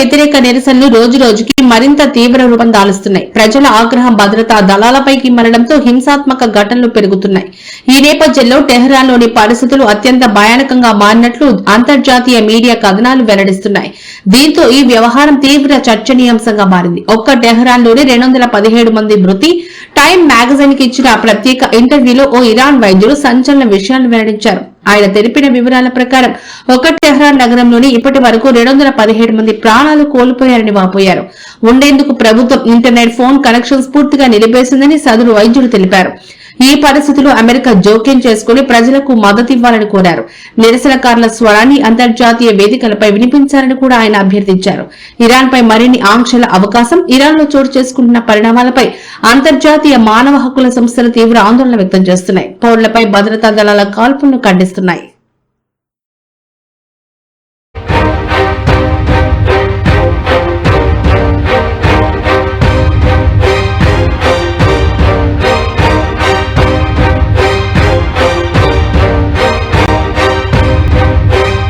వ్యతిరేక నిరసనలు రోజు రోజుకి మరింత తీవ్ర రూపం దాలుస్తున్నాయి. ప్రజల ఆగ్రహం భద్రతా దళాలపైకి మరడంతో హింసాత్మక ఘటనలు పెరుగుతున్నాయి. ఈ నేపథ్యంలో టెహ్రాన్లోని పరిస్థితులు అత్యంత భయానకంగా మారినట్లు అంతర్జాతీయ మీడియా కథనాలు వెల్లడిస్తున్నాయి. దీంతో ఈ వ్యవహారం తీవ్ర చర్చనీయాంశంగా మారింది. ఒక్క టెహ్రాన్లోని 217 మంది మృతి. టైమ్ మ్యాగజైన్ కి ఇచ్చిన ప్రత్యేక ఇంటర్వ్యూలో ఓ ఇరాన్ వైద్యుడు సంచలన విషయాన్ని వెల్లడించారు. ఆయన తెలిపిన వివరాల ప్రకారం ఒక టెహ్రాన్ నగరంలోని ఇప్పటి వరకు 217 మంది ప్రాణాలు కోల్పోయారని వాపోయారు. ఉండేందుకు ప్రభుత్వం ఇంటర్నెట్, ఫోన్ కనెక్షన్స్ పూర్తిగా నిలిపేసిందని సదరు వైద్యులు తెలిపారు. ఈ పరిస్థితులు అమెరికా జోక్యం చేసుకుని ప్రజలకు మద్దతివ్వాలని కోరారు. నిరసనకారుల స్వరాన్ని అంతర్జాతీయ వేదికలపై వినిపించాలని కూడా ఆయన అభ్యర్థించారు. ఇరాన్ పై మరిన్ని ఆంక్షల అవకాశం, ఇరాన్ లో చోటు చేసుకుంటున్న పరిణామాలపై అంతర్జాతీయ మానవ హక్కుల సంస్థలు తీవ్ర ఆందోళన వ్యక్తం చేస్తున్నాయి. పౌరులపై భద్రతా దళాల కాల్పులను ఖండిస్తున్నాయి.